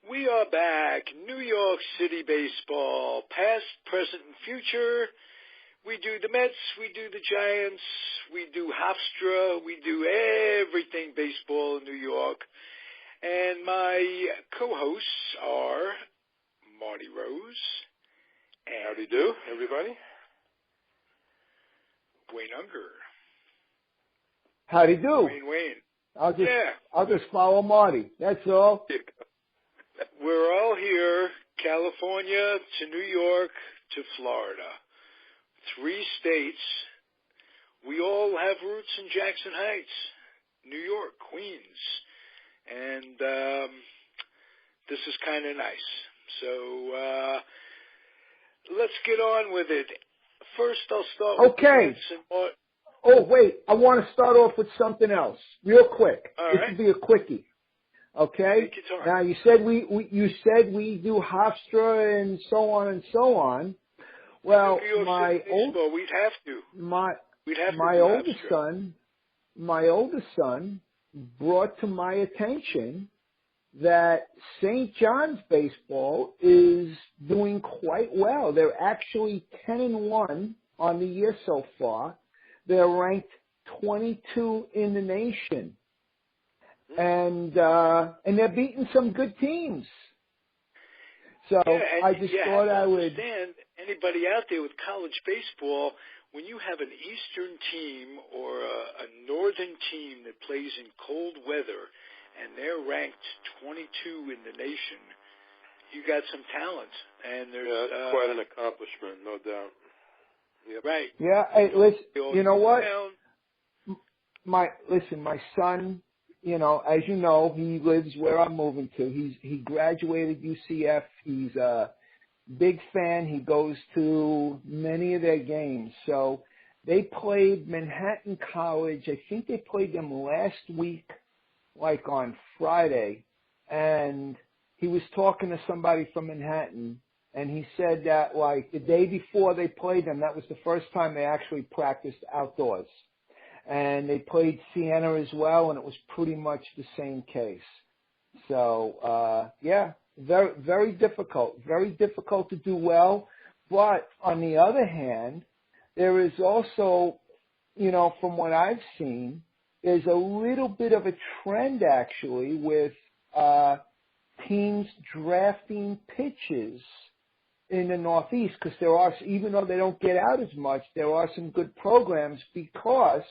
We are back. New York City baseball, past, present, and future. We do the Mets, we do the Giants, we do Hofstra, we do everything baseball in New York. And my co-hosts are Marty Rose. And howdy do, everybody. Wayne Unger. Howdy do. Wayne. I'll just follow Marty. That's all. We're all here, California to New York to Florida. 3 states. We all have roots in Jackson Heights, New York, Queens. And this is kind of nice. So let's get on with it. First, I'll start with Okay. Oh, wait. I want to start off with something else, real quick. This will be a quickie. Okay. Take your time. Now you said we do Hofstra and so on and so on. Well, my oldest son brought to my attention that St. John's baseball is doing quite well. They're actually 10-1 on the year so far. They're ranked 22 in the nation. And they're beating some good teams. So I just thought I would understand anybody out there with college baseball, when you have an Eastern team or a Northern team that plays in cold weather and they're ranked 22 in the nation, you got some talent. And there's that's quite an accomplishment, no doubt. Yep. Right. Yeah, hey, listen, you know what? My son, as you know, he lives where I'm moving to. He graduated UCF. He's a big fan. He goes to many of their games. So they played Manhattan College. I think they played them last week, like on Friday. And he was talking to somebody from Manhattan, and he said that, like, the day before they played them, that was the first time they actually practiced outdoors. And they played Siena as well, and it was pretty much the same case. So, very, very difficult to do well. But on the other hand, there is also, from what I've seen, there's a little bit of a trend actually with teams drafting pitchers in the Northeast, because there are, even though they don't get out as much, there are some good programs because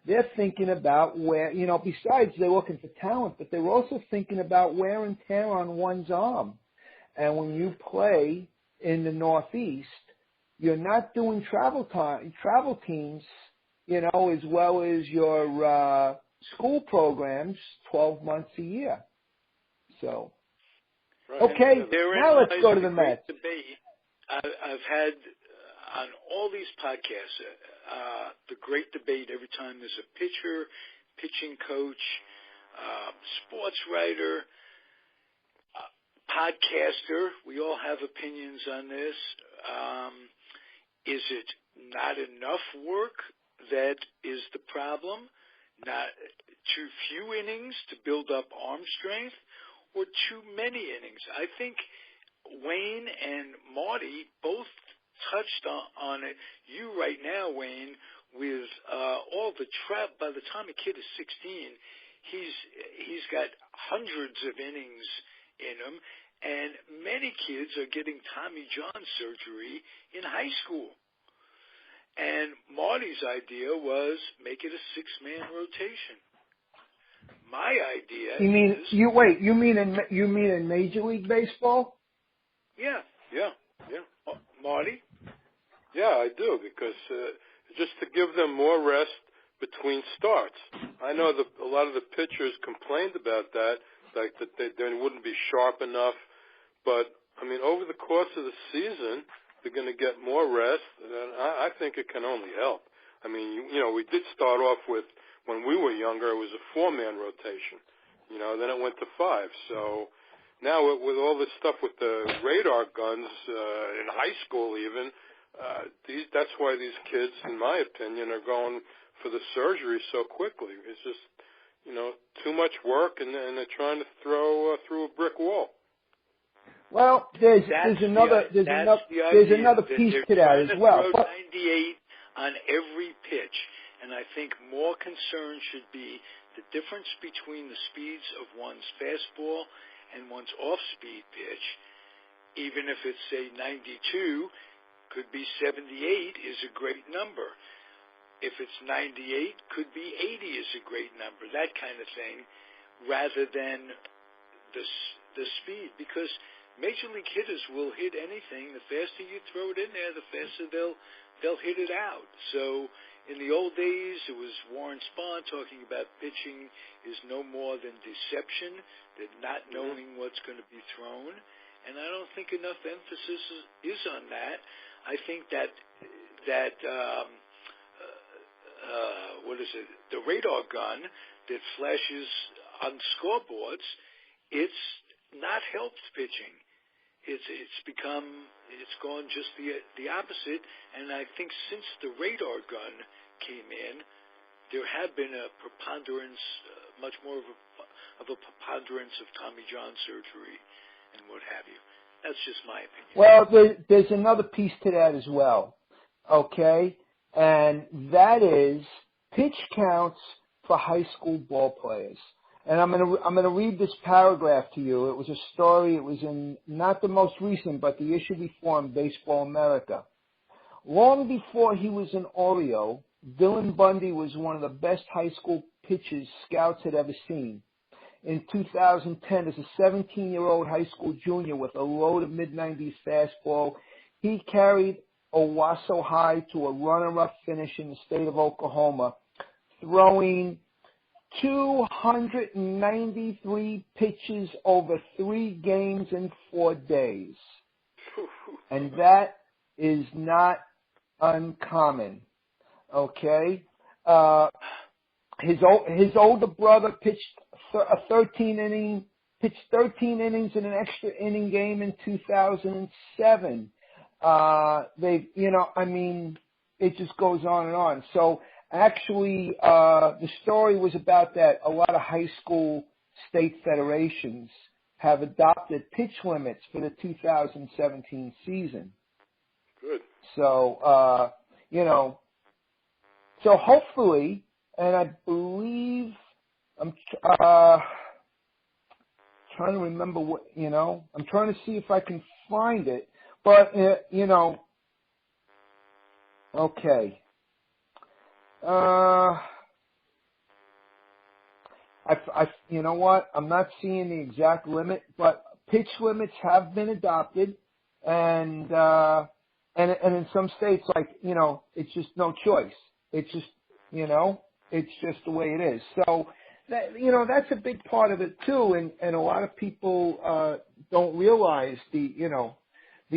they're thinking about where, besides they're looking for talent, but they're also thinking about wear and tear on one's arm. And when you play in the Northeast, you're not doing travel teams, as well as your school programs 12 months a year. So, right. Okay, now let's go to the Mets. Debate I've had on all these podcasts, the great debate every time there's a pitcher, pitching coach, sports writer, podcaster. We all have opinions on this. Is it not enough work that is the problem? Not too few innings to build up arm strength, or too many innings? I think Wayne and Marty both touched on it. You right now, Wayne, with all the by the time a kid is 16, he's got hundreds of innings in him, and many kids are getting Tommy John surgery in high school. And Marty's idea was make it a 6-man rotation. My idea you mean in Major League Baseball? Yeah. Marty? Yeah, I do, because just to give them more rest between starts. I know that a lot of the pitchers complained about that, like that they wouldn't be sharp enough. But, over the course of the season, they're going to get more rest, and I think it can only help. We did start off with, when we were younger, it was a 4-man rotation. Then it went to 5. So now with all this stuff with the radar guns in high school even, that's why these kids, in my opinion, are going for the surgery so quickly. It's just, too much work, and they're trying to throw through a brick wall. there's another piece to that as well. Throw 98 on every pitch, and I think more concern should be the difference between the speeds of one's fastball and one's off-speed pitch. Even if it's, say, 92, could be 78 is a great number. If it's 98, could be 80 is a great number, that kind of thing, rather than the speed. Because Major League hitters will hit anything. The faster you throw it in there, the faster they'll hit it out. So in the old days, it was Warren Spahn talking about pitching is no more than deception, that not knowing what's going to be thrown. And I don't think enough emphasis is on that. I think that the radar gun that flashes on scoreboards, it's not helped pitching. It's gone just the opposite. And I think since the radar gun came in, there have been a preponderance, much more of a preponderance of Tommy John surgery and what have you. That's just my opinion. Well, there's another piece to that as well, okay? And that is pitch counts for high school ball players. And I'm gonna read this paragraph to you. It was a story. It was in not the most recent, but the issue before in Baseball America. Long before he was an Oriole, Dylan Bundy was one of the best high school pitchers scouts had ever seen. In 2010, as a 17-year-old high school junior with a loaded mid-90s fastball, he carried Owasso High to a runner-up finish in the state of Oklahoma, throwing 293 pitches over 3 games in 4 days. And that is not uncommon, okay? His older brother pitched 13 innings in an extra inning game in 2007. It just goes on and on. So actually, the story was about that. A lot of high school state federations have adopted pitch limits for the 2017 season. Good. So, so hopefully, and I believe, I'm trying to remember I'm trying to see if I can find it, but, okay. You know what? I'm not seeing the exact limit, but pitch limits have been adopted, and in some states, it's just no choice. It's just, it's just the way it is. So that, that's a big part of it too, and a lot of people don't realize the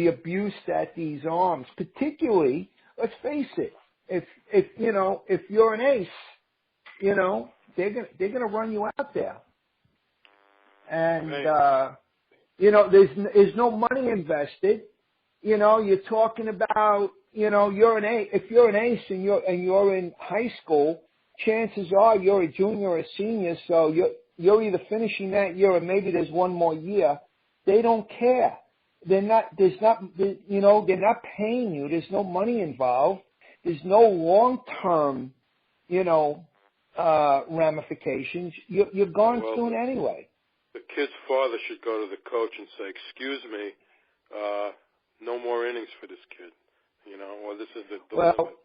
abuse that these arms, particularly, let's face it, if you're an ace, they're gonna run you out there. And right. There's no money invested. You're talking about, you're an ace. If you're an ace and you're in high school, chances are you're a junior or a senior, so you're either finishing that year or maybe there's one more year. They don't care. They're not paying you. There's no money involved. There's no long-term, ramifications. You're gone soon anyway. The kid's father should go to the coach and say, "Excuse me, no more innings for this kid." Or this is the limit.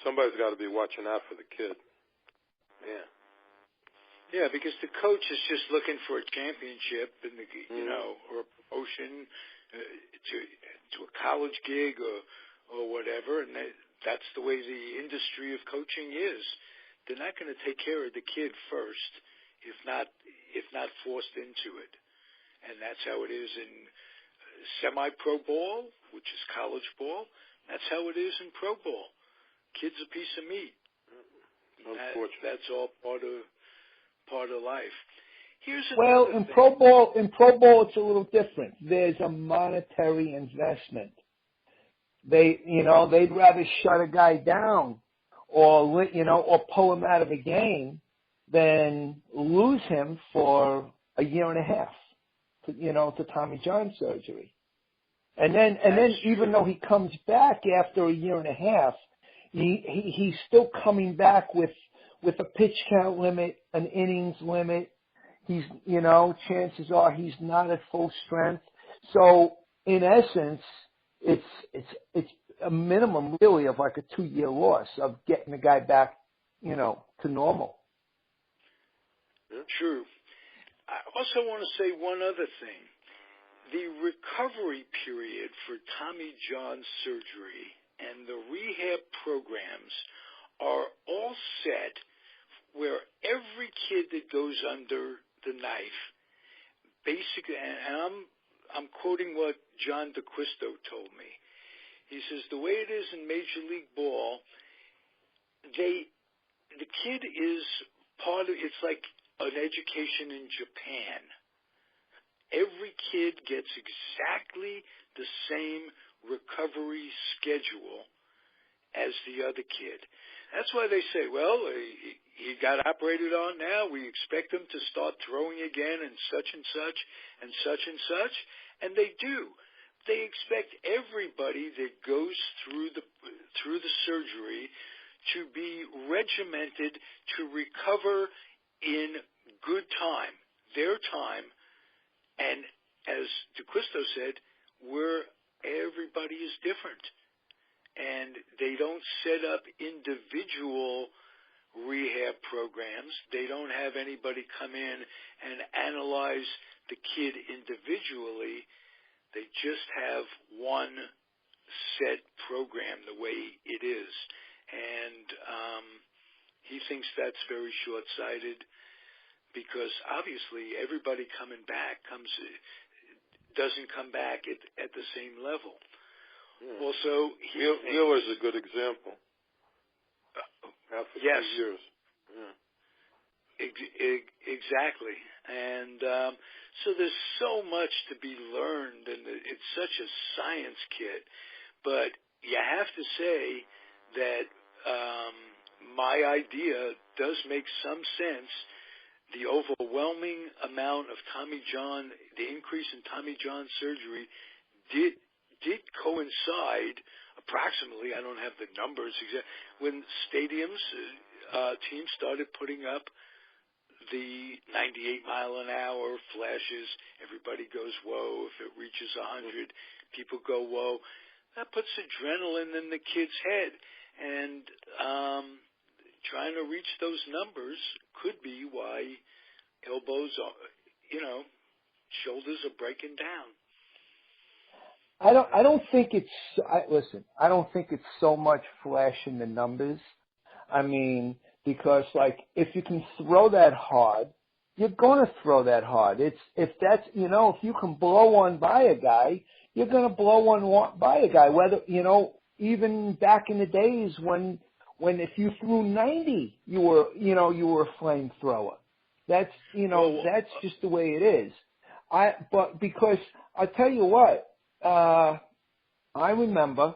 Somebody's got to be watching out for the kid. Yeah. Yeah, because the coach is just looking for a championship and or a promotion to a college gig or whatever, and that's the way the industry of coaching is. They're not going to take care of the kid first, if not forced into it, and that's how it is in semi-pro ball, which is college ball. That's how it is in pro ball. Kid's a piece of meat. That's all part of life. In pro ball, it's a little different. There's a monetary investment. They'd rather shut a guy down or pull him out of a game than lose him for a year and a half to Tommy John surgery. And then even though he comes back after a year and a half, he's still coming back with a pitch count limit, an innings limit. He's, chances are he's not at full strength. So in essence, it's a minimum really of like a 2-year loss of getting the guy back, to normal. True. I also want to say one other thing. The recovery period for Tommy John surgery and the rehab programs are all set where every kid that goes under the knife, basically, and I'm quoting what John DeQuisto told me. He says the way it is in Major League Ball, the kid is part of, it's like an education in Japan. Every kid gets exactly the same recovery schedule as the other kid. That's why they say, well, he got operated on now. We expect him to start throwing again and such and such and such and such. And they do. They expect everybody that goes through the surgery to be regimented to recover in good time, their time. And as DeQuisto said, everybody is different. And they don't set up individual rehab programs. They don't have anybody come in and analyze the kid individually. They just have one set program the way it is. And he thinks that's very short-sighted because obviously everybody coming back doesn't come back at the same level. Yeah. Also, Wheeler's a good example. After 2 years. Yeah. Exactly. And so there's so much to be learned, and it's such a science kit. But you have to say that my idea does make some sense. The overwhelming amount of Tommy John, the increase in Tommy John surgery did coincide approximately, I don't have the numbers exact, when stadiums, teams started putting up the 98 mile an hour flashes. Everybody goes, whoa. If it reaches 100, people go, whoa. That puts adrenaline in the kid's head. And trying to reach those numbers could be why elbows are, shoulders are breaking down. I don't think I don't think it's so much flashing the numbers. I mean, because if you can throw that hard, you're going to throw that hard. If you can blow one by a guy, you're going to blow one by a guy. Whether, even back in the days when if you threw 90, you were a flamethrower. That's just the way it is. But because I'll tell you what, I remember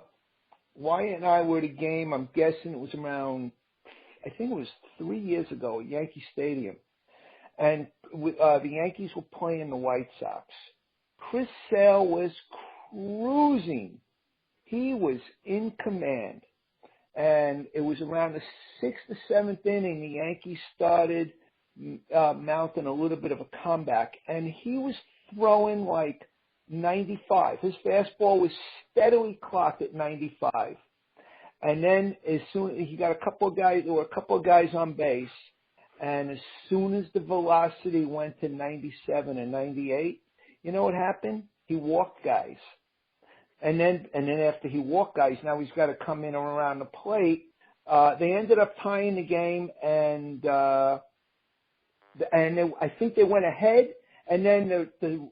Wyatt and I were at a game. I'm guessing it was around, I think it was 3 years ago at Yankee Stadium, and the Yankees were playing the White Sox. Chris Sale was cruising. He was in command. And it was around the 6th or 7th inning, the Yankees started mounting a little bit of a comeback. And he was throwing like 95. His fastball was steadily clocked at 95. And then as soon as he got there were a couple of guys on base. And as soon as the velocity went to 97 and 98, you know what happened? He walked guys. And then after he walked guys, now he's got to come in around the plate. They ended up tying the game, and I think they went ahead. And then the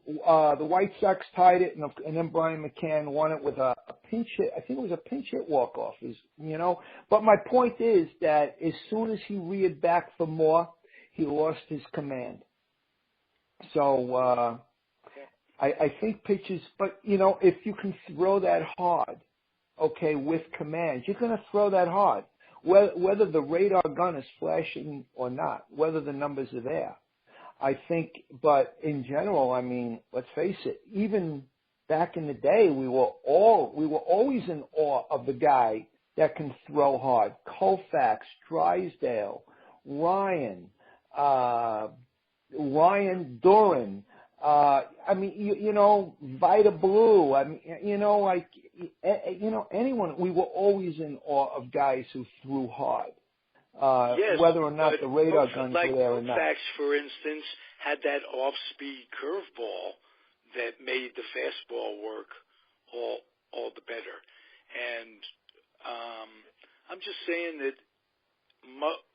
White Sox tied it, and then Brian McCann won it with a pinch hit. I think it was a pinch hit walk off. But my point is that as soon as he reared back for more, he lost his command. So. I think pitches, but, if you can throw that hard, okay, with command, you're going to throw that hard, whether the radar gun is flashing or not, whether the numbers are there. I think, but in general, I mean, let's face it, even back in the day, we were always in awe of the guy that can throw hard. Koufax, Drysdale, Ryan Duran. I mean, you know, Vida Blue. I mean, you know, like, anyone. We were always in awe of guys who threw hard. Yes, whether or not the radar guns like were there or not. Koufax, for instance, had that off-speed curveball that made the fastball work all the better. And I'm just saying that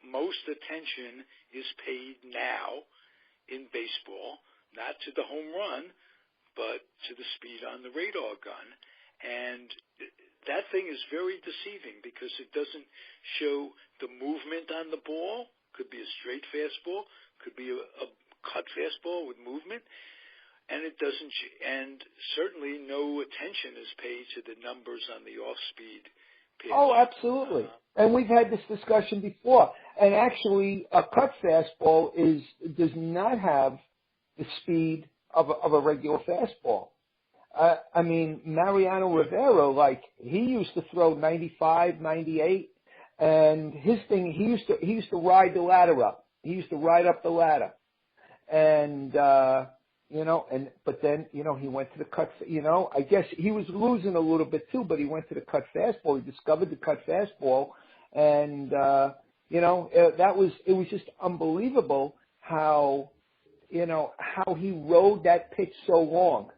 most attention is paid now in baseball, not to the home run, but to the speed on the radar gun. And that thing is very deceiving because it doesn't show the movement on the ball. Could be a straight fastball, could be a cut fastball with movement, and it doesn't. And certainly, no attention is paid to the numbers on the off-speed pitch. Oh, absolutely. And we've had this discussion before. And actually, a cut fastball does not have the speed of a regular fastball. I mean, Mariano Rivera, like, he used to throw 95, 98, and his thing, he used to ride the ladder up. He used to ride up the ladder. And, but then, he went to the cut, I guess he was losing a little bit too, but he went to the cut fastball. He discovered the cut fastball, and, it was just unbelievable how he rode that pitch so long.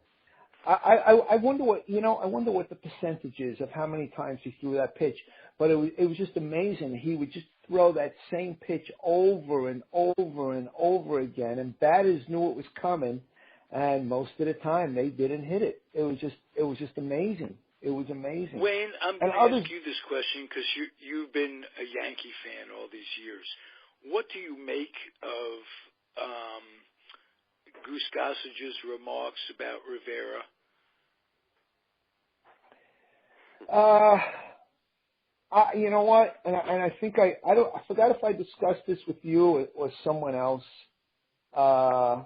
I wonder what the percentage is of how many times he threw that pitch, but it was just amazing. He would just throw that same pitch over and over and over again, and batters knew it was coming, and most of the time they didn't hit it. It was just amazing. It was amazing. Wayne, I'm going to ask you this question because you've been a Yankee fan all these years. What do you make of Gossage's remarks about Rivera? You know what? And I think I forgot if I discussed this with you or someone else. I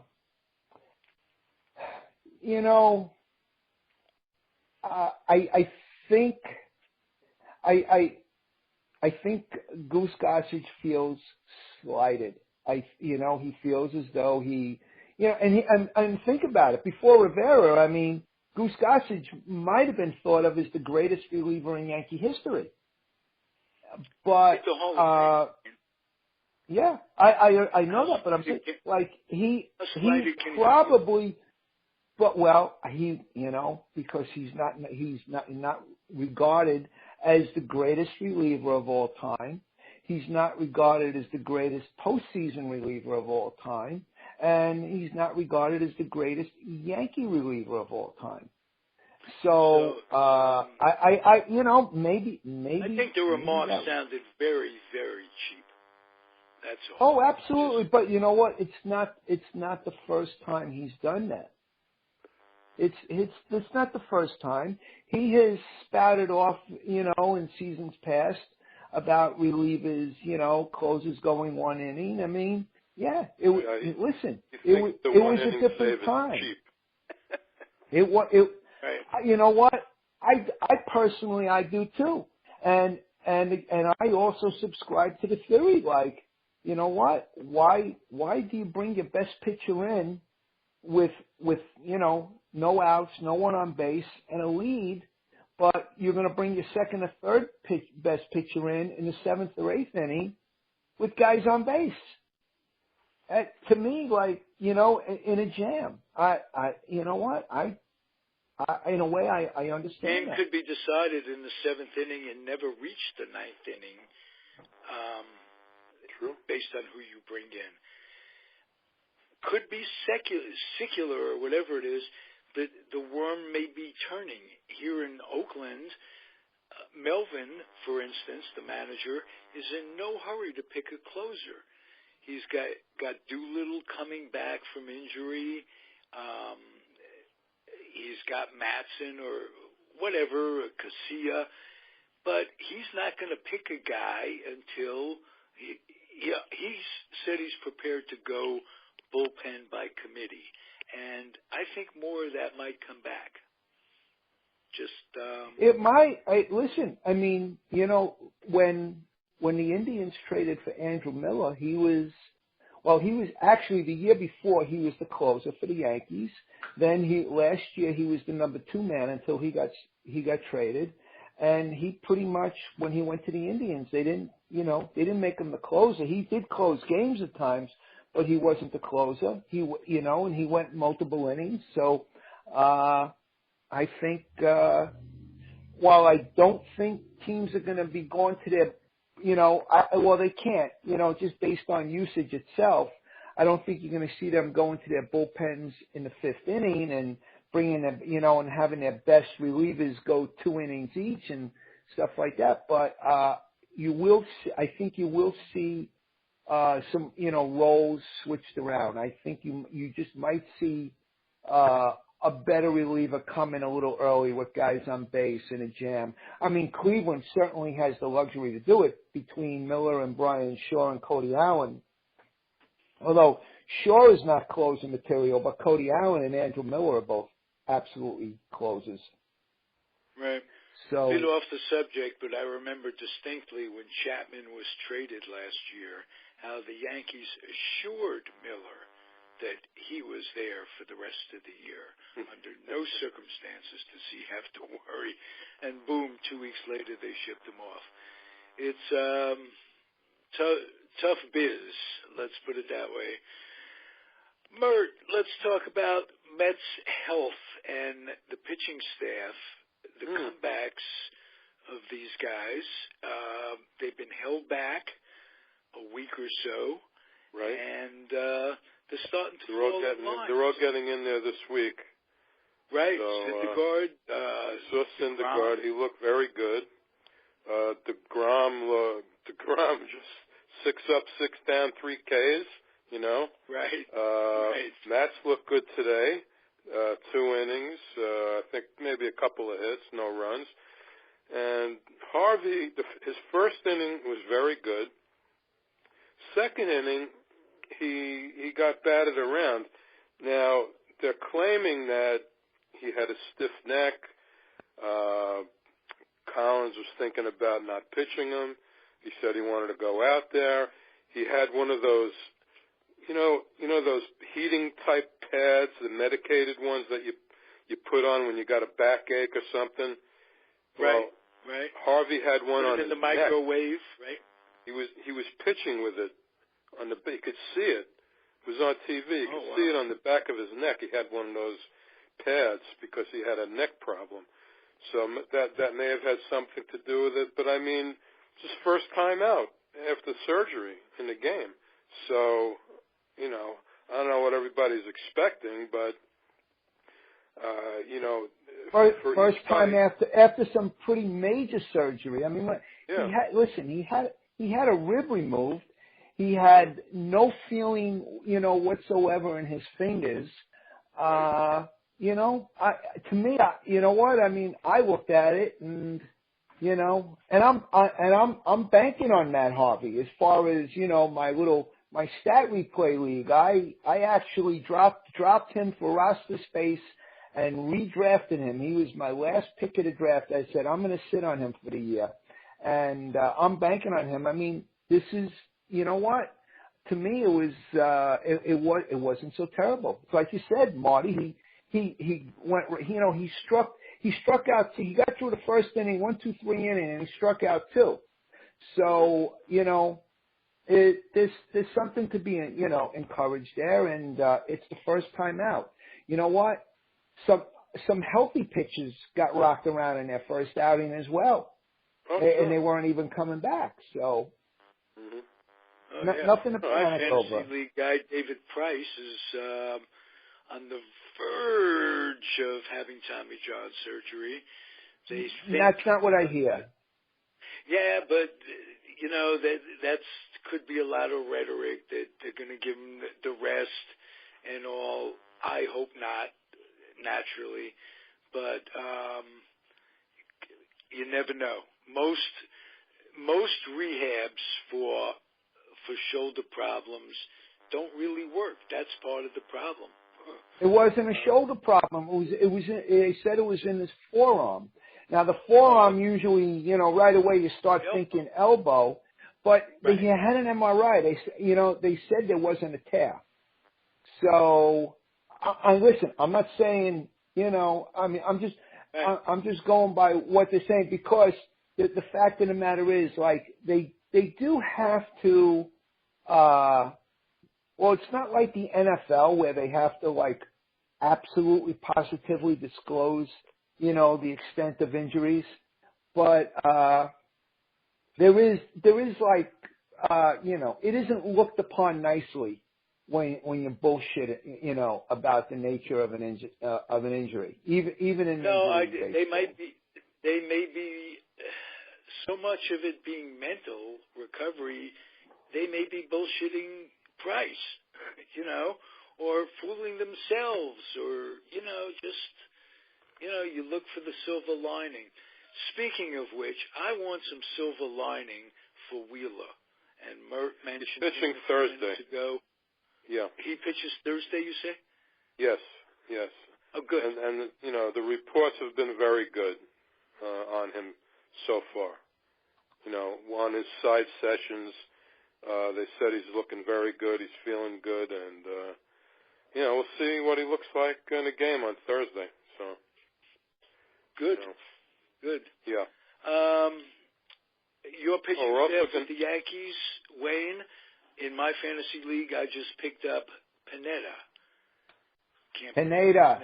think Gossage feels slighted. He feels as though and think about it. Before Rivera, I mean, Gossage might have been thought of as the greatest reliever in Yankee history. But yeah, I know that, but I'm saying, like, he probably, but because he's not regarded as the greatest reliever of all time. He's not regarded as the greatest postseason reliever of all time, and he's not regarded as the greatest Yankee reliever of all time. So maybe. I think the remarks sounded very, very cheap. That's all. Oh, absolutely. But you know what? It's not the first time he's done that. It's not the first time. He has spouted off, in seasons past about relievers, closers going one inning. I mean, yeah. It was a different time. Right. You know what? I personally, I do too. And I also subscribe to the theory, like, you know what? Why do you bring your best pitcher in with no outs, no one on base, and a lead, but you're going to bring your second or third best pitcher in the seventh or eighth inning with guys on base? To me, like, in a jam, in a way, I understand Game that. could be decided in the seventh inning and never reach the ninth inning, True. based on who you bring in. Could be secular or whatever it is, but the worm may be turning. Here in Oakland, Melvin, for instance, the manager, is in no hurry to pick a closer. He's got Doolittle coming back from injury. He's got Matson or whatever, Casilla, but he's not going to pick a guy until he said he's prepared to go bullpen by committee, and I think more of that might come back. It might. Listen, I mean, you know, when the Indians traded for Andrew Miller, he was actually the year before he was the closer for the Yankees. Then last year he was the number 2 man until he got traded, and he pretty much, when he went to the Indians, they didn't make him the closer. He did close games at times, but he wasn't the closer. And he went multiple innings. So I think while I don't think teams are going to be going to their, they can't, just based on usage itself. I don't think you're going to see them going to their bullpens in the 5th inning and bringing them, and having their best relievers go 2 innings each and stuff like that. But I think you will see some, roles switched around. I think you just might see a better reliever come in a little early with guys on base in a jam. I mean, Cleveland certainly has the luxury to do it between Miller and Brian Shaw and Cody Allen. Although Shaw is not closing material, but Cody Allen and Andrew Miller are both absolutely closers. Right. So, a bit off the subject, but I remember distinctly when Chapman was traded last year, how the Yankees assured Miller that he was there for the rest of the year. Under no circumstances does he have to worry. And boom, 2 weeks later they shipped him off. It's tough biz, let's put it that way. Mert, let's talk about Mets health and the pitching staff, the comebacks of these guys. They've been held back a week or so. Right. And they're starting to fall in line. They're all getting in there this week. Right. So, Syndergaard. I saw Syndergaard. He looked very good. DeGrom just 6 up, 6 down, 3 Ks, Right. Right. Mats looked good today. 2 innings. I think maybe a couple of hits, no runs. And Harvey, his first inning was very good. Second inning, he got batted around. Now, they're claiming that he had a stiff neck. Collins was thinking about not pitching him. He said he wanted to go out there. He had one of those, those heating type pads, the medicated ones that you put on when you got a backache or something. Right. Well, right. Harvey had one on in his the microwave, neck. Right? He was pitching with it on the. You could see it. It was on TV. You could see it on the back of his neck. He had one of those pads because he had a neck problem. So that may have had something to do with it. But I mean, it's his first time out after surgery in the game. So, I don't know what everybody's expecting, but first time after some pretty major surgery. I mean, he had a rib removed. He had no feeling, whatsoever in his fingers. To me, I mean, I looked at it and, and I'm banking on Matt Harvey as far as, my stat replay league. I actually dropped him for roster space and redrafted him. He was my last pick of the draft. I said, I'm going to sit on him for the year. And I'm banking on him. I mean, this is, you know what? To me, it was it wasn't so terrible. It's like you said, Marty. He went. He struck out. He got through the first inning, 1, 2, 3 inning, and he struck out 2. So there's something to be encouraged there, and it's the first time out. You know what? Some healthy pitchers got rocked around in their first outing as well, and they weren't even coming back. So. Mm-hmm. Nothing to panic over. Fantasy League guy David Price is on the verge of having Tommy John surgery. They think that's not what I hear. Yeah, but that's could be a lot of rhetoric that they're going to give him the rest and all. I hope not, naturally, but you never know. Most rehabs for shoulder problems don't really work. That's part of the problem. It wasn't a shoulder problem. They said it was in his forearm. Now the forearm usually, right away you start thinking elbow, but he had an MRI. They said there wasn't a tear. So, listen, I'm not saying, I'm just going by what they're saying, because the fact of the matter is, like, they do have to, well, it's not like the NFL where they have to, like, absolutely positively disclose, the extent of injuries, but there is like, it isn't looked upon nicely when you bullshit, about the nature of an injury, even in they may be so much of it being mental recovery. They may be bullshitting Price, or fooling themselves, or you look for the silver lining. Speaking of which, I want some silver lining for Wheeler. And Mert mentioned he's pitching Thursday. Ago. Yeah. He pitches Thursday, you say? Yes. Oh, good. And the reports have been very good on him so far. On his side sessions, they said he's looking very good. He's feeling good, and we'll see what he looks like in a game on Thursday. So good. Good. Yeah. Your pitching staff with the Yankees, Wayne. In my fantasy league, I just picked up Pineda. Pineda.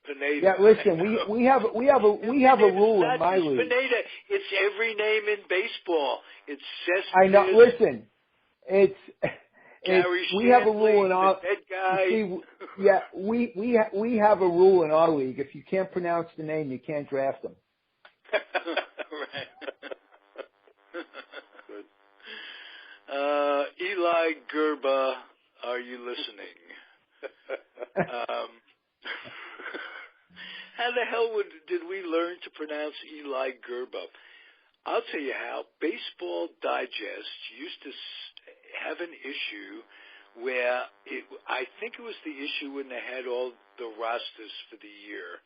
Pineda. Yeah, listen, we have a rule in my league. Pineda. It's every name in baseball. It's Cespedes. I know. Listen, we have a rule in our. Dead guy. We have a rule in our league. If you can't pronounce the name, you can't draft them. Right. Eli Gerba, are you listening? How the hell did we learn to pronounce Eli Gerba? I'll tell you how. Baseball Digest used to have an issue where I think it was the issue when they had all the rosters for the year,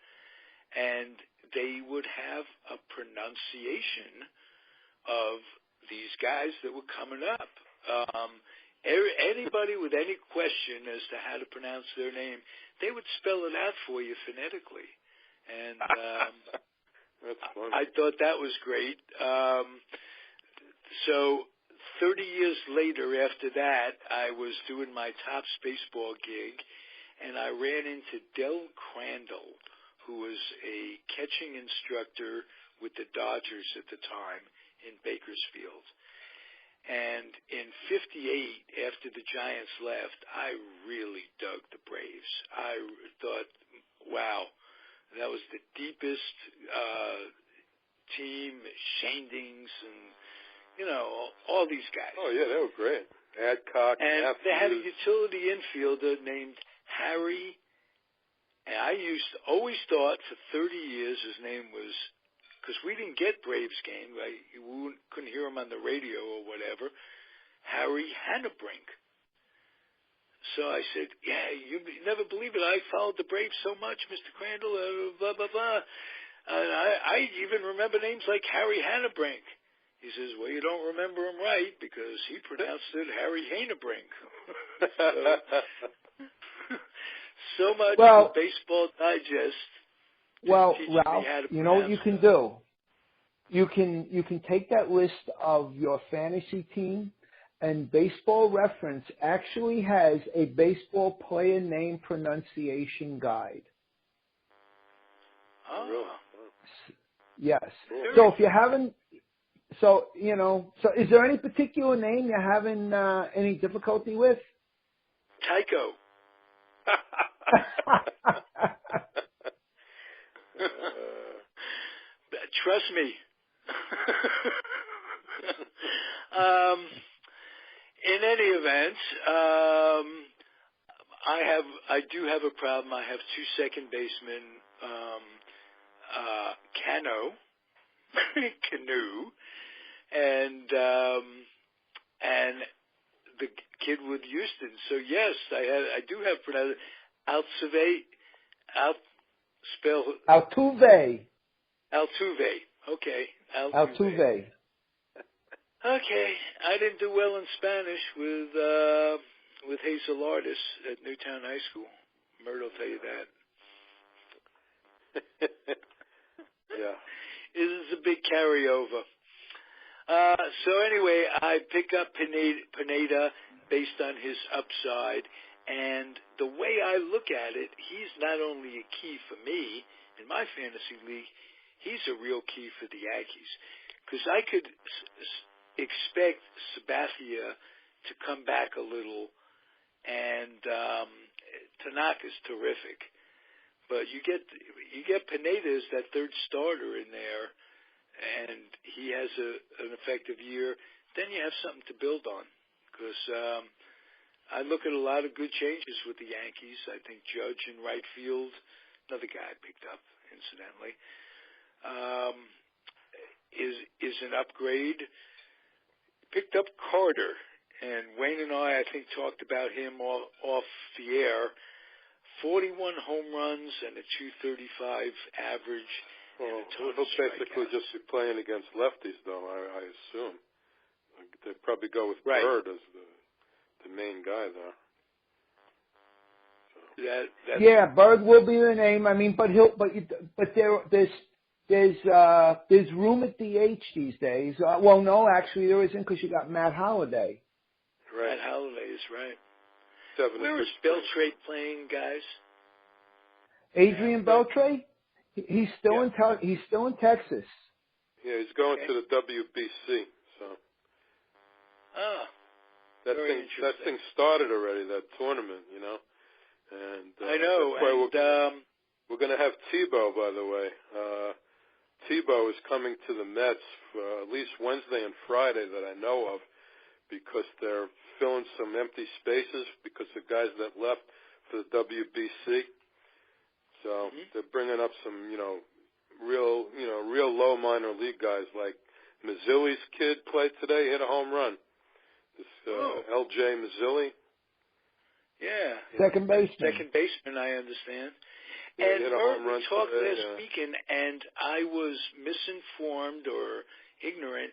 and they would have a pronunciation of these guys that were coming up. Anybody with any question as to how to pronounce their name, they would spell it out for you phonetically. And that's funny. I thought that was great. So 30 years later after that, I was doing my Topps baseball gig, and I ran into Del Crandall, who was a catching instructor with the Dodgers at the time in Bakersfield. And in 58, after the Giants left, I really dug the Braves. I thought, wow, that was the deepest team, Shandings and, all these guys. Oh, yeah, they were great. Adcock. And they had a utility infielder named Harry. And I always thought for 30 years his name was, because we didn't get Braves game, we couldn't hear him on the radio or whatever, Harry Hannebrink. So I said, yeah, you never believe it. I followed the Braves so much, Mr. Crandall, blah, blah, blah. And I even remember names like Harry Hannebrink. He says, well, you don't remember him right because he pronounced it Harry Hannebrink. So much for Baseball Digest. Well, Ralph, you know what you can do? You can take that list of your fantasy team, and Baseball Reference actually has a baseball player name pronunciation guide. Oh, really? Yes. So if you haven't, so is there any particular name you're having any difficulty with? Tyko. Trust me. In any event, I do have a problem. I have two second basemen, Canoe, and the kid with Houston. So yes, I do have. Altuve. Altuve. Okay. Altuve. Okay. I didn't do well in Spanish with Hazel Artis at Newtown High School. Mert will tell you that. Yeah. This is a big carryover. So anyway, I pick up Pineda based on his upside, and the way I look at it, he's not only a key for me in my fantasy league, he's a real key for the Yankees, because I could expect Sabathia to come back a little, and Tanaka's terrific, but you get Pineda as that third starter in there, and he has an effective year. Then you have something to build on, because I look at a lot of good changes with the Yankees. I think Judge in right field, another guy I picked up, incidentally, is an upgrade. Picked up Carter, and Wayne and I think, talked about him off the air. 41 home runs and a 235 average. Well, he'll basically just be playing against lefties, though, I assume. They'd probably go with Bird as the main guy there. Yeah, Bird will be the name. I mean, but there's room at DH these days. Well, no, actually there isn't, because you got Matt Holliday. Right. Matt Holliday is right. Where is Beltre playing, guys? Adrian Beltre? He's still in Texas. Yeah, he's going to the WBC. So. That thing started already. That tournament, you know. And I know. We're going to have Tebow, by the way. Tebow is coming to the Mets for at least Wednesday and Friday that I know of, because they're filling some empty spaces because the guys that left for the WBC. So they're bringing up some, real low minor league guys, like Mazzilli's kid played today, hit a home run. This L.J. Mazzilli. Yeah. Second baseman, I understand. Yeah, and we talked last weekend, and I was misinformed or ignorant.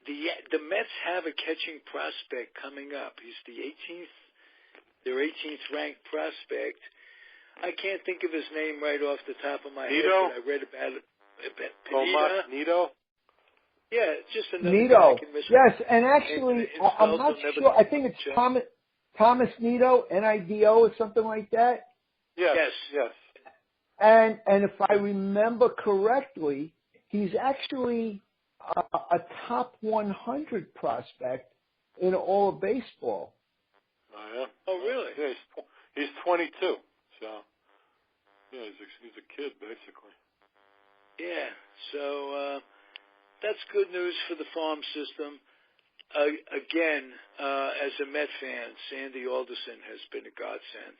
The Mets have a catching prospect coming up. He's their 18th ranked prospect. I can't think of his name right off the top of my head, but I read about it. Nido? Yeah, just another Nido. guy. Yes, and actually, I'm not sure. I think it's Thomas Nido, Nido, or something like that. Yes. And if I remember correctly, he's actually a top 100 prospect in all of baseball. Oh, yeah? Oh, really? Yeah, he's 22. So, yeah, he's a kid, basically. Yeah, so that's good news for the farm system. Again, as a Met fan, Sandy Alderson has been a godsend.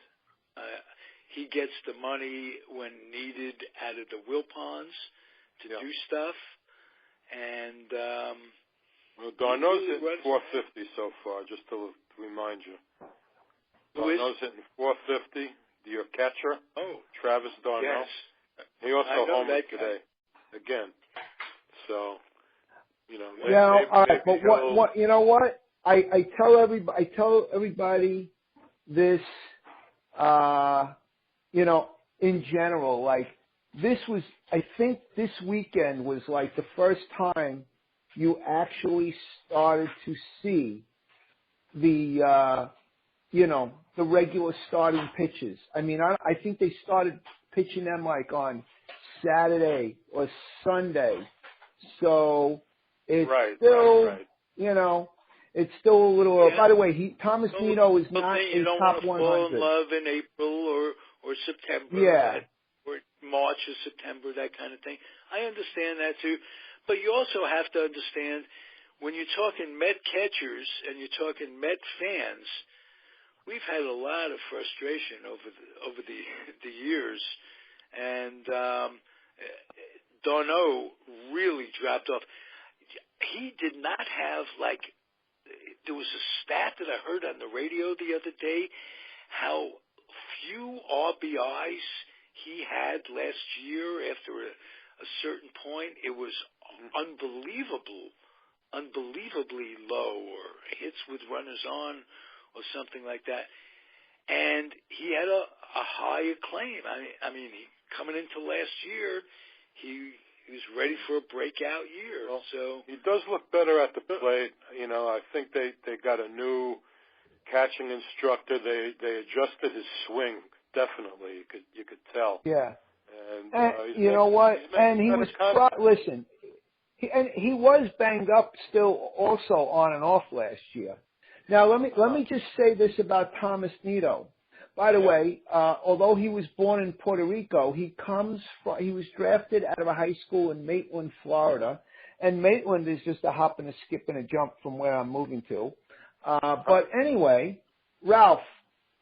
He gets the money when needed out of the Wilpons to do stuff. And dArnaud's hitting 450 so far, just to remind you. dArnaud's hitting 450. Your catcher, Travis dArnaud. Yes. He also homered today again. So, all right. But what you know what? I tell everybody this. In general, like I think this weekend was like the first time you actually started to see the regular starting pitches. I mean, I think they started pitching them like on Saturday or Sunday. So it's still, it's still a little. By the way, Thomas Nido is not a top 100. You don't want to fall in love in April or September. Or March or September, that kind of thing. I understand that too. But you also have to understand, when you're talking Met catchers and you're talking Met fans, we've had a lot of frustration over the years, and dArnaud really dropped off. He did not have, there was a stat that I heard on the radio the other day, how few RBIs he had last year after a certain point, it was unbelievably low, or hits with runners on, or something like that. And he had a high acclaim. I mean, coming into last year, he was ready for a breakout year. Well, so he does look better at the plate. You know, I think they got a new catching instructor. They adjusted his swing. Definitely, you could tell. Yeah. And you know what? And he was listen. He was banged up still, also on and off last year. Now let me just say this about Thomas Nido. By the way, although he was born in Puerto Rico, he was drafted out of a high school in Maitland, Florida, and Maitland is just a hop and a skip and a jump from where I'm moving to. But anyway, Ralph,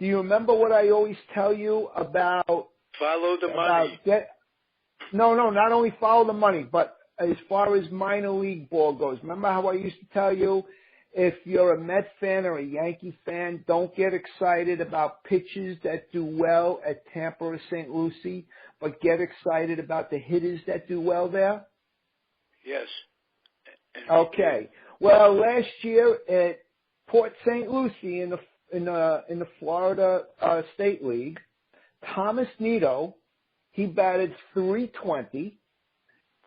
do you remember what I always tell you about? Follow the money. No, not only follow the money, but as far as minor league ball goes. Remember how I used to tell you, if you're a Met fan or a Yankee fan, don't get excited about pitchers that do well at Tampa or St. Lucie, but get excited about the hitters that do well there? Yes. Okay. Well, last year at Port St. Lucie in the Florida State League, Thomas Nido, he batted .320.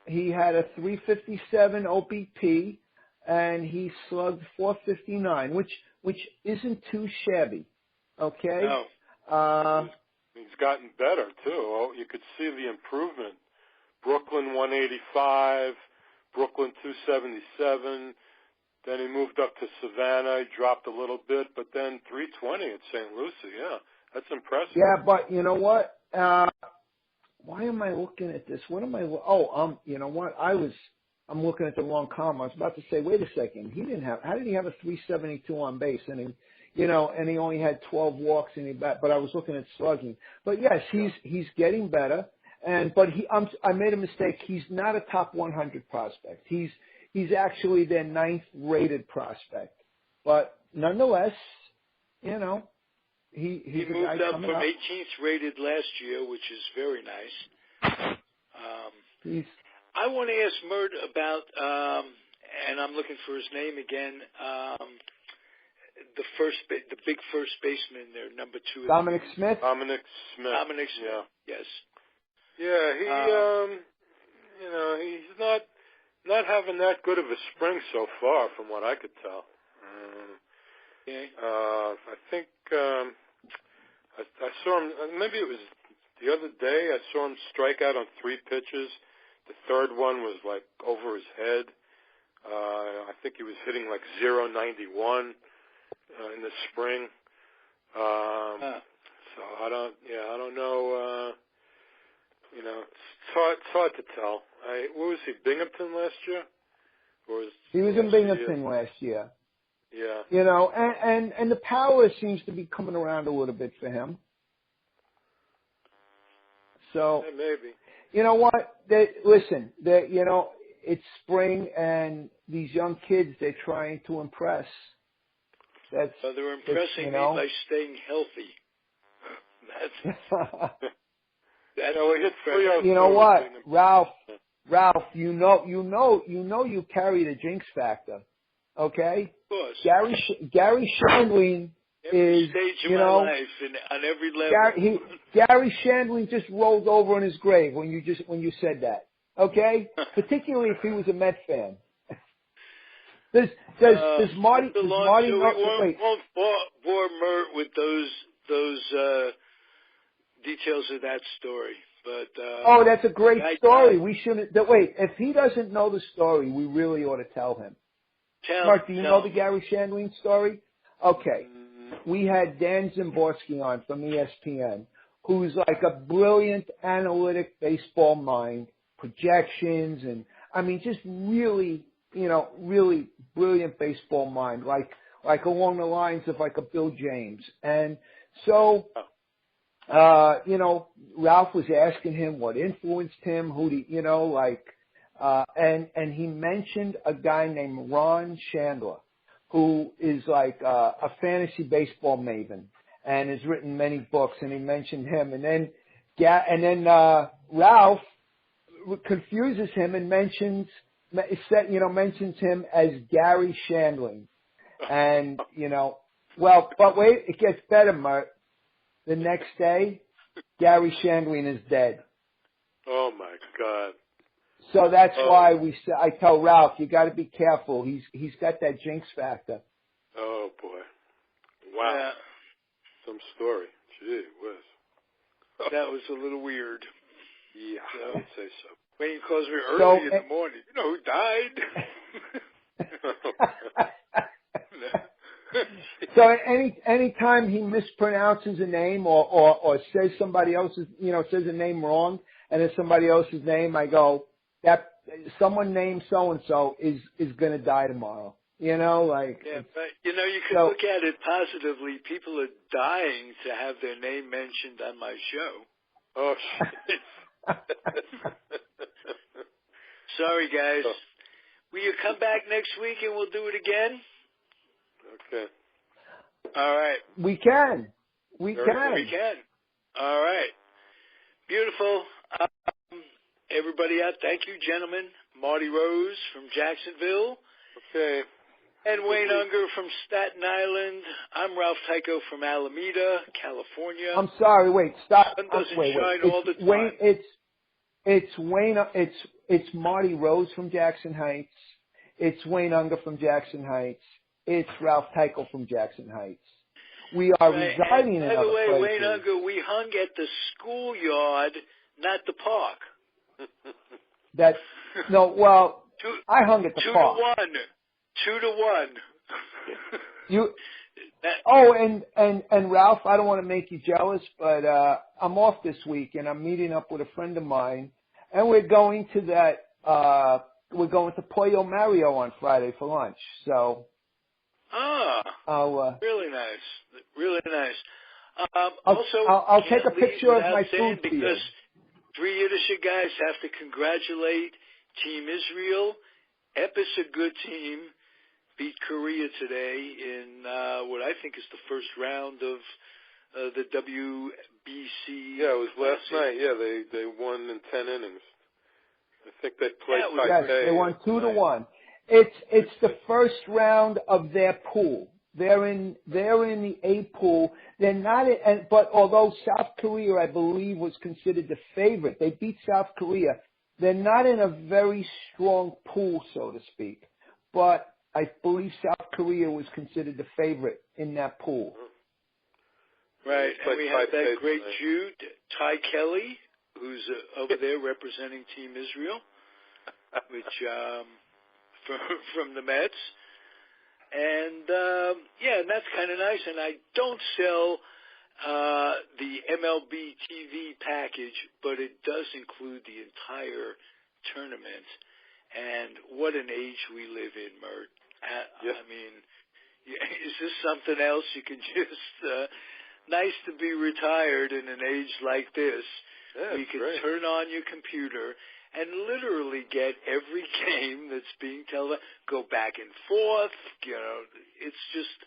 He had a .357 OBP, and he slugged .459, which isn't too shabby. Okay. No. He's gotten better too. Oh, you could see the improvement. Brooklyn 185, Brooklyn 277. Then he moved up to Savannah. He dropped a little bit, but then 320 at St. Lucie. Yeah, that's impressive. Yeah, but you know what? Why am I looking at this? What am I? You know what? I'm looking at the wrong column. I was about to say, wait a second. How did he have a 372 on base? And he only had 12 walks but I was looking at slugging. But yes, he's getting better. But I made a mistake. He's not a top 100 prospect. He's actually their 9th rated prospect. But nonetheless, you know, he moved up from 18th rated last year, which is very nice. I want to ask Mert about, and I'm looking for his name again, the big first baseman there, number 2. Dominic Smith. Dominic Smith. Yeah. Yes. Yeah, he's not having that good of a spring so far, from what I could tell. Okay. I think I saw him. Maybe it was the other day. I saw him strike out on 3 pitches. The third one was like over his head. I think he was hitting like .091 in the spring. So I don't know. It's hard to tell. What was he, Binghamton last year? He was in Binghamton last year. Yeah. You know, and the power seems to be coming around a little bit for him. So maybe. You know what? It's spring, and these young kids, they're trying to impress. They're impressing me by staying healthy. You know what, Ralph? You carry the jinx factor. Okay. Of course. Gary Shandling every stage of my life and on every level. Gary Shandling just rolled over in his grave when you said that. Okay, particularly if he was a Met fan. Does Marty? We won't bore Mert with those details of that story. But that's a great story. We shouldn't. Wait, if he doesn't know the story, we really ought to tell him. Mark, do you know the Gary Shandling story? Okay. We had Dancin Boy on from ESPN, who's like a brilliant analytic baseball mind, projections, and just really, really brilliant baseball mind, like along the lines of like a Bill James. And so, Ralph was asking him what influenced him, and he mentioned a guy named Ron Chandler, who is like a fantasy baseball maven. and has written many books, and he mentioned him. And then Ralph confuses him and mentions him as Gary Shandling. And, but wait, it gets better, Mert. The next day, Gary Shandling is dead. Oh, my God. So that's why I tell Ralph, you got to be careful. He's got that jinx factor. Oh, boy. Wow. Yeah. Some story. Gee whiz. That was a little weird. Yeah, I would say so. Wayne calls me early in the morning. You know who died? So any time he mispronounces a name or says somebody else's, says a name wrong, and it's somebody else's name, I go, that someone named so and so is going to die tomorrow. Yeah, but you can look at it positively. People are dying to have their name mentioned on my show. Oh, shit. Sorry, guys. Will you come back next week and we'll do it again? Okay. All right. We can. We can. All right. Beautiful. Everybody out, thank you, gentlemen. Marty Rose from Jacksonville. Okay. And Wayne Unger from Staten Island. I'm Ralph Tyko from Alameda, California. I'm sorry. Wait. Stop. Sun doesn't shine all the time. Wayne. It's Wayne. It's Marty Rose from Jackson Heights. It's Wayne Unger from Jackson Heights. It's Ralph Tyko from Jackson Heights. We are residing in other places. By the way, Wayne Unger, we hung at the schoolyard, not the park. I hung at the park. 2-1. And Ralph, I don't want to make you jealous, but I'm off this week, and I'm meeting up with a friend of mine, and we're going to Pollo Mario on Friday for lunch. So. Really nice. Really nice. I'll take a picture of my food for you. Because 3 Yiddish guys have to congratulate Team Israel. Epis, a good team, beat Korea today in what I think is the first round of the WBC. Yeah, it was last night. Yeah, they won in 10 innings. I think they played Yes, they won 2-1. It's the first round of their pool. They're in the A pool. They're not but although South Korea, I believe, was considered the favorite, they beat South Korea. They're not in a very strong pool, so to speak. But I believe South Korea was considered the favorite in that pool. Right, and we have that great Jude, Ty Kelly, who's over there representing Team Israel, which from the Mets. And, and that's kind of nice. And I don't sell the MLB TV package, but it does include the entire tournament. And what an age we live in, Mert. I mean, is this something else you can just... nice to be retired in an age like this. Yeah, you can great. Turn on your computer and literally get every game that's being televised, go back and forth. It's just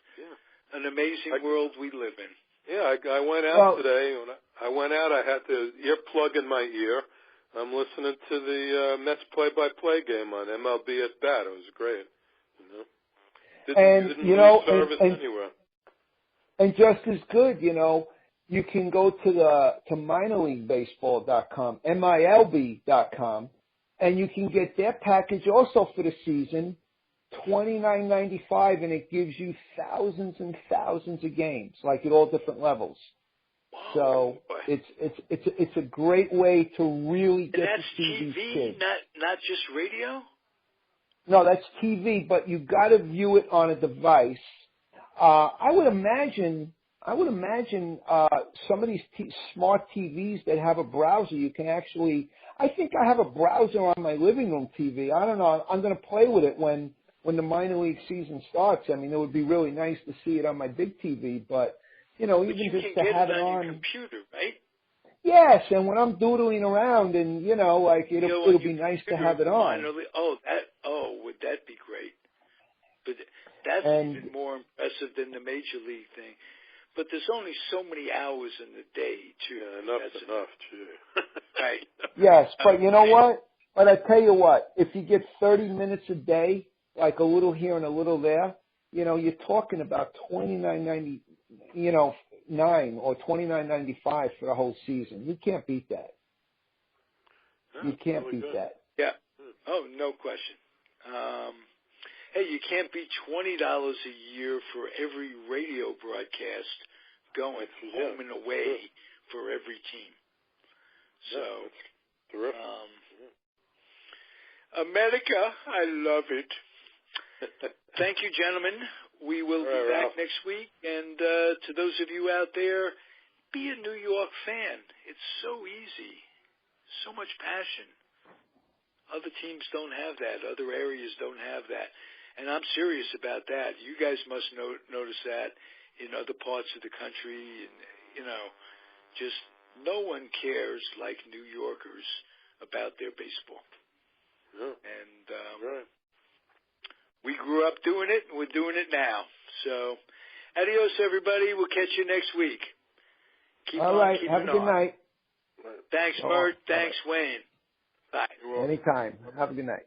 an amazing world we live in. Yeah, I went out today. When I went out, I had the earplug in my ear. I'm listening to the Mets play-by-play game on MLB at Bat. It was great. Didn't lose service anywhere. And just as good, you can go to minorleaguebaseball.com, MILB.com, and you can get their package also for the season, $29.95, and it gives you thousands and thousands of games, like at all different levels. So it's a great way to really get to see these kids. Not just radio? No, that's TV, but you got to view it on a device. I would imagine some of these smart TVs that have a browser, you can actually. I think I have a browser on my living room TV. I don't know. I'm going to play with it when the minor league season starts. I mean, it would be really nice to see it on my big TV, but even just to have it on your computer, right? Yes, and when I'm doodling around, and it'll be nice to have it on. Would that be great? But that's even more impressive than the Major League thing. but there's only so many hours in the day, too. Yeah, enough's enough, too. Right. Yes, but you know what? But I tell you what, if you get 30 minutes a day, like a little here and a little there, you know, you're talking about $29.90, you know, $9 or $29.95 for the whole season. You can't beat that. No, you can't beat that. Yeah. Oh, no question. Hey, you can't beat $20 a year for every radio broadcast going home and away for every team. So, terrific. America, I love it. Thank you, gentlemen. We will be back next week. And to those of you out there, be a New York fan. It's so easy. So much passion. Other teams don't have that. Other areas don't have that. And I'm serious about that. You guys must notice that in other parts of the country. And, you know, just no one cares like New Yorkers about their baseball. Yeah. And we grew up doing it, and we're doing it now. So, adios, everybody. We'll catch you next week. Keep All on right. keeping Have a good night. Thanks, Mert. Thanks, Wayne. Bye. Anytime. Have a good night.